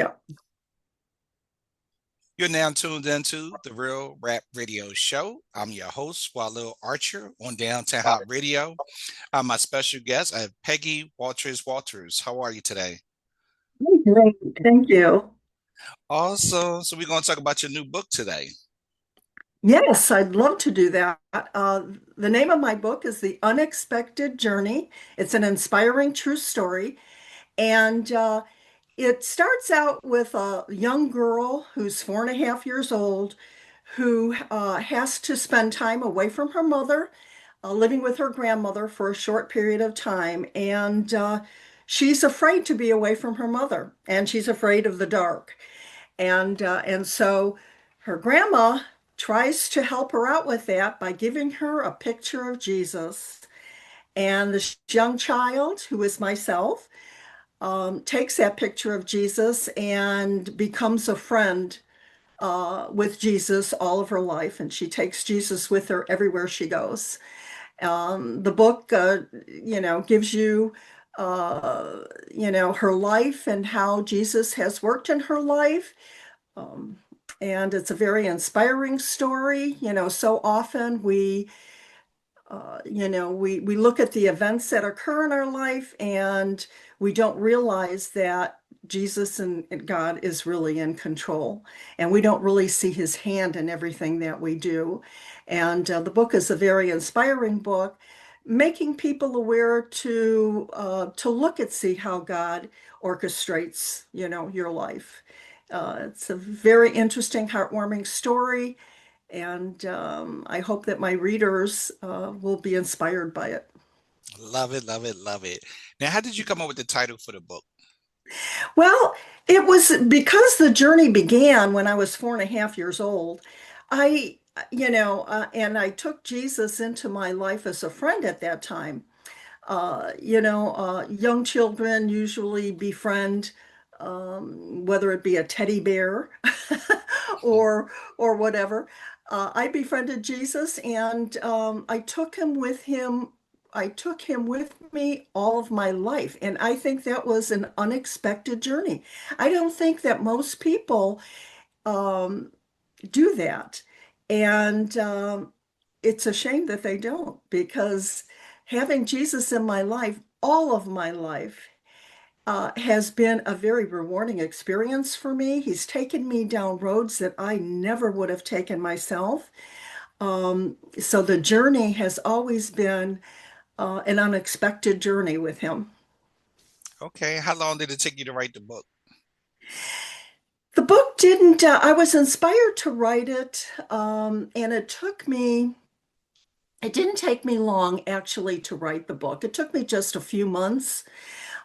Yeah. You're now tuned into the Real Rap Radio Show. I'm your host, Walil Archer on Downtown Hot Radio. My special guest, I have Peggy Watrous Walters. How are you today? Great. Thank you. Awesome. So we're going to talk about your new book today. Yes, I'd love to do that. The name of my book is The Unexpected Journey. It's an inspiring true story. And it starts out with a young girl who's 4.5 years old who has to spend time away from her mother, living with her grandmother for a short period of time. And she's afraid to be away from her mother, and she's afraid of the dark. And so her grandma tries to help her out with that by giving her a picture of Jesus. And this young child, who is myself, takes that picture of Jesus and becomes a friend with Jesus all of her life. And she takes Jesus with her everywhere she goes. The book, gives you, her life and how Jesus has worked in her life. Um, and it's a very inspiring story. So often we look at the events that occur in our life and we don't realize that Jesus and God is really in control. And we don't really see his hand in everything that we do. And the book is a very inspiring book, making people aware to look and see how God orchestrates, your life. It's a very interesting, heartwarming story, and I hope that my readers will be inspired by it. Love it, love it, love it. Now, how did you come up with the title for the book? Well, it was because the journey began when I was 4.5 years old. I, and I took Jesus into my life as a friend at that time. Young children usually befriend, whether it be a teddy bear or whatever. I befriended Jesus, and I took him with me all of my life, and I think that was an unexpected journey. I don't think that most people um, do that, and it's a shame that they don't, because having Jesus in my life, all of my life, has been a very rewarding experience for me. He's taken me down roads that I never would have taken myself. So the journey has always been an unexpected journey with him. Okay, how long did it take you to write the book? The book didn't, I was inspired to write it, and it didn't take me long actually to write the book. It took me just a few months.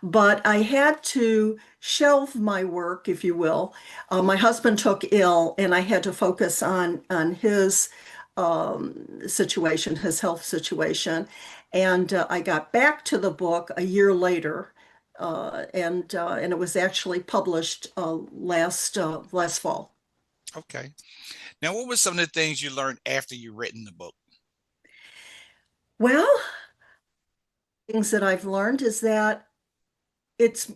But I had to shelve my work, if you will. My husband took ill, and I had to focus on his situation, his health situation. And I got back to the book a year later, and it was actually published last fall. Okay. Now, what were some of the things you learned after you written the book? Well, things that I've learned is that it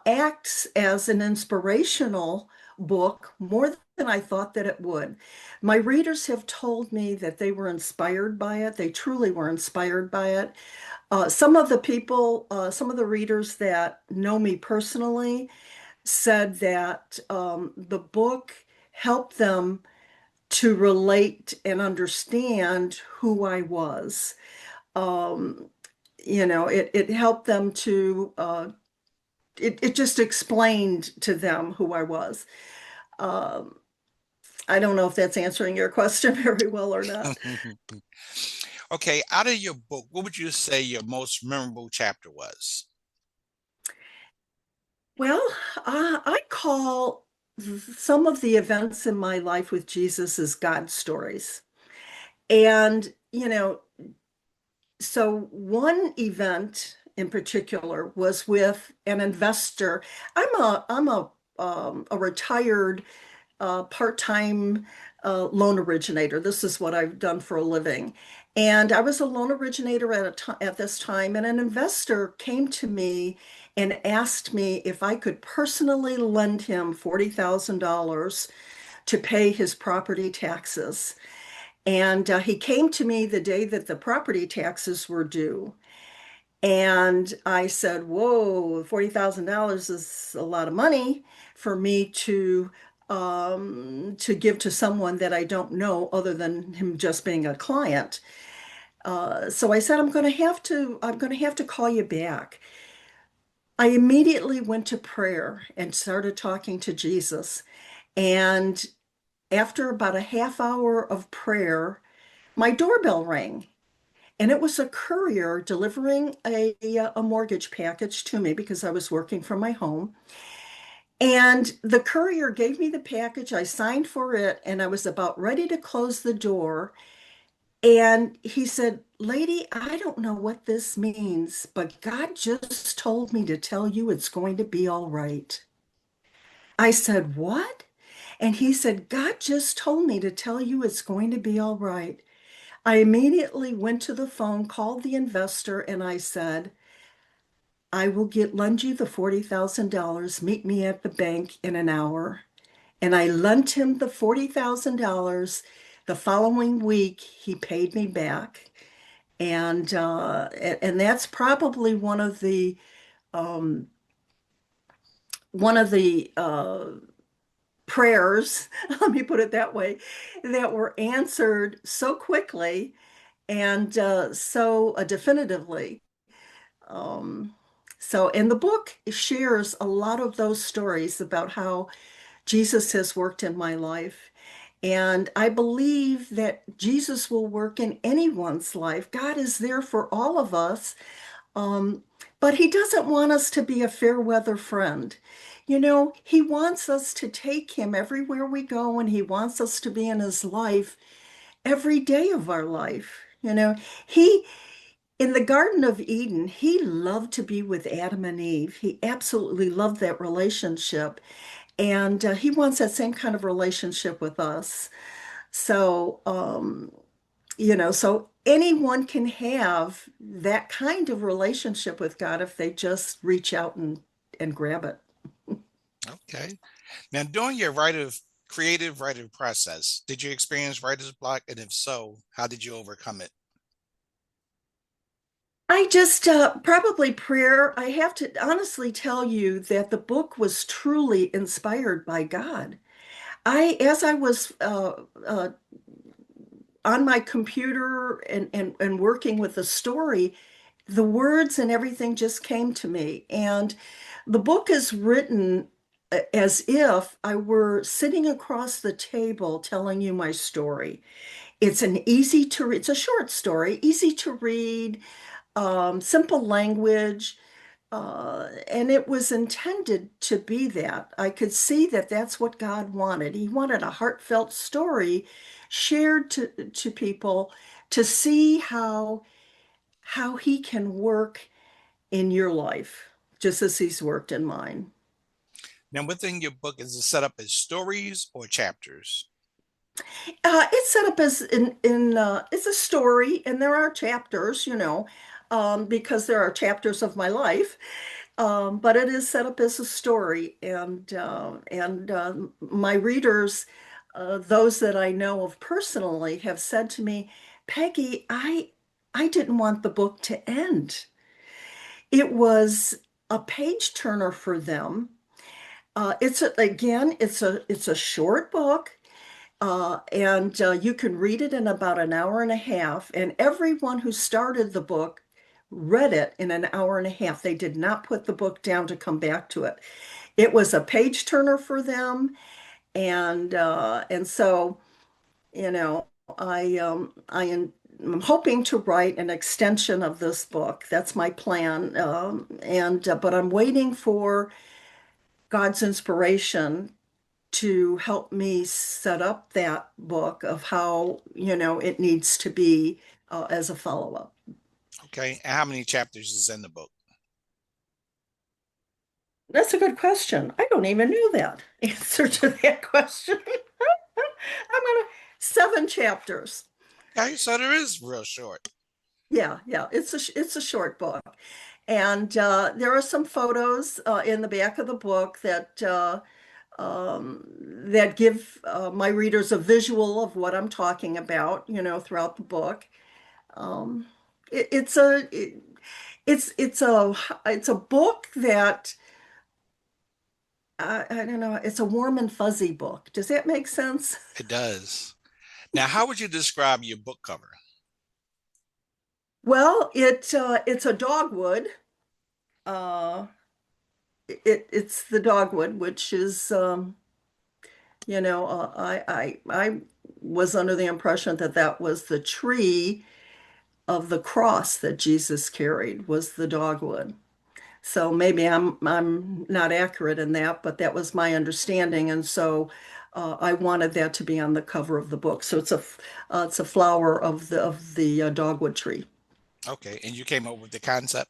acts as an inspirational book more than I thought that it would. My readers have told me that they were inspired by it. They truly were inspired by it. Some of the readers that know me personally said that the book helped them to relate and understand who I was. Um, it helped them to it just explained to them who I was. Um, I don't know if that's answering your question very well or not. Okay, out of your book, what would you say your most memorable chapter was? Well, I call some of the events in my life with Jesus as God stories. And, so one event in particular was with an investor. I'm a retired part-time loan originator. This is what I've done for a living. And I was a loan originator at this time, and an investor came to me and asked me if I could personally lend him $40,000 to pay his property taxes. And he came to me the day that the property taxes were due. And I said, whoa, $40,000 is a lot of money for me to give to someone that I don't know other than him just being a client. So I said, I'm going to have to call you back. I immediately went to prayer and started talking to Jesus. And after about a half hour of prayer, my doorbell rang. And it was a courier delivering a mortgage package to me because I was working from my home. And the courier gave me the package. I signed for it, and I was about ready to close the door. And he said, Lady, I don't know what this means, but God just told me to tell you it's going to be all right. I said, What? And he said, God just told me to tell you it's going to be all right. I immediately went to the phone, called the investor, and I said, I will lend you the $40,000. Meet me at the bank in an hour. And I lent him the $40,000. The following week, he paid me back. And that's probably um, one of the prayers, let me put it that way, that were answered so quickly and so definitively. Um, and the book shares a lot of those stories about how Jesus has worked in my life. And I believe that Jesus will work in anyone's life. God is there for all of us. Um, but he doesn't want us to be a fair weather friend. He wants us to take him everywhere we go, and he wants us to be in his life every day of our life. He in the Garden of Eden, he loved to be with Adam and Eve. He absolutely loved that relationship. And he wants that same kind of relationship with us. So, so anyone can have that kind of relationship with God if they just reach out and grab it. Okay. Now, during your creative writing process, did you experience writer's block? And if so, how did you overcome it? I just probably prayer. I have to honestly tell you that the book was truly inspired by God. As I was on my computer and working with the story, the words and everything just came to me. And the book is written as if I were sitting across the table telling you my story. It's a short story, easy to read, simple language. And it was intended to be that. I could see that that's what God wanted. He wanted a heartfelt story shared to people to see how he can work in your life, just as he's worked in mine. Now, within your book, is it set up as stories or chapters? It's set up as it's a story, and there are chapters, because there are chapters of my life. But it is set up as a story, and my readers, those that I know of personally, have said to me, Peggy, I didn't want the book to end. It was a page turner for them. It's a short book. And you can read it in about an hour and a half. And everyone who started the book read it in an hour and a half. They did not put the book down to come back to it. It was a page turner for them. And so, you know, I'm hoping to write an extension of this book. That's my plan. But I'm waiting for God's inspiration to help me set up that book of how, it needs to be as a follow-up. Okay. And how many chapters is in the book? That's a good question. I don't even know that answer to that question. I'm gonna 7 chapters. Okay. So there is real short. Yeah, yeah. It's a short book. And there are some photos in the back of the book that give my readers a visual of what I'm talking about, throughout the book. Um, it, it's a it, it's a book that I don't know. It's a warm and fuzzy book. Does that make sense? It does. Now, how would you describe your book cover? Well, it's a dogwood. Uh, it's the dogwood, which is I was under the impression that that was the tree of the cross that Jesus carried was the dogwood. So maybe I'm not accurate in that, but that was my understanding, and so I wanted that to be on the cover of the book. So it's a flower of the dogwood tree. Okay, and you came up with the concept,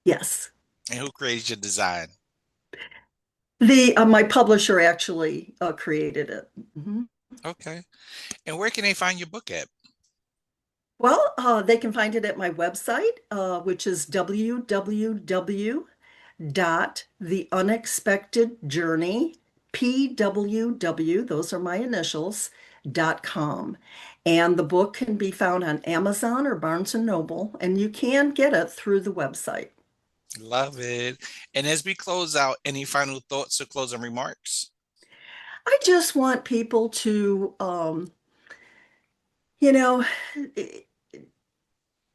Yes. and who created your design? The my publisher actually created it. Mhm. Okay, and where can they find your book at? Well, they can find it at my website, which is www.theunexpectedjourney, PWW, those are my initials, .com. And the book can be found on Amazon or Barnes and Noble, and you can get it through the website. Love it. And as we close out, any final thoughts or closing remarks? I just want people to, you know,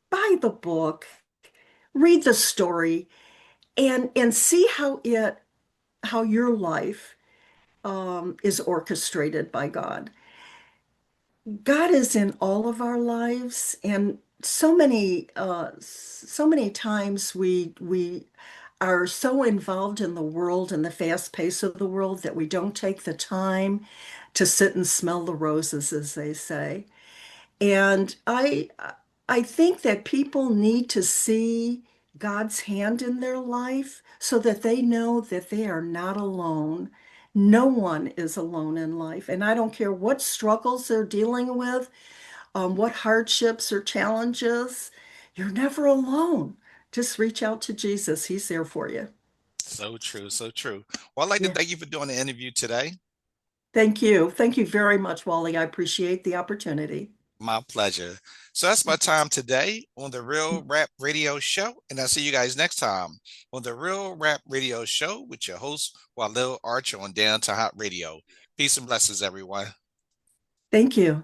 buy the book, read the story, and see how your life is orchestrated by God. God is in all of our lives, and so many times we are so involved in the world and the fast pace of the world that we don't take the time to sit and smell the roses, as they say. And I think that people need to see God's hand in their life so that they know that they are not alone. No one is alone in life. And I don't care what struggles they're dealing with, what hardships or challenges, you're never alone. Just reach out to Jesus. He's there for you. So true, so true. Well, I'd like to Yeah. thank you for doing the interview today. Thank you. Thank you very much, Wally. I appreciate the opportunity. My pleasure. So that's my time today on the Real Rap Radio Show. And I'll see you guys next time on the Real Rap Radio Show with your host, Walil Archer on Down to Hot Radio. Peace and blessings, everyone. Thank you.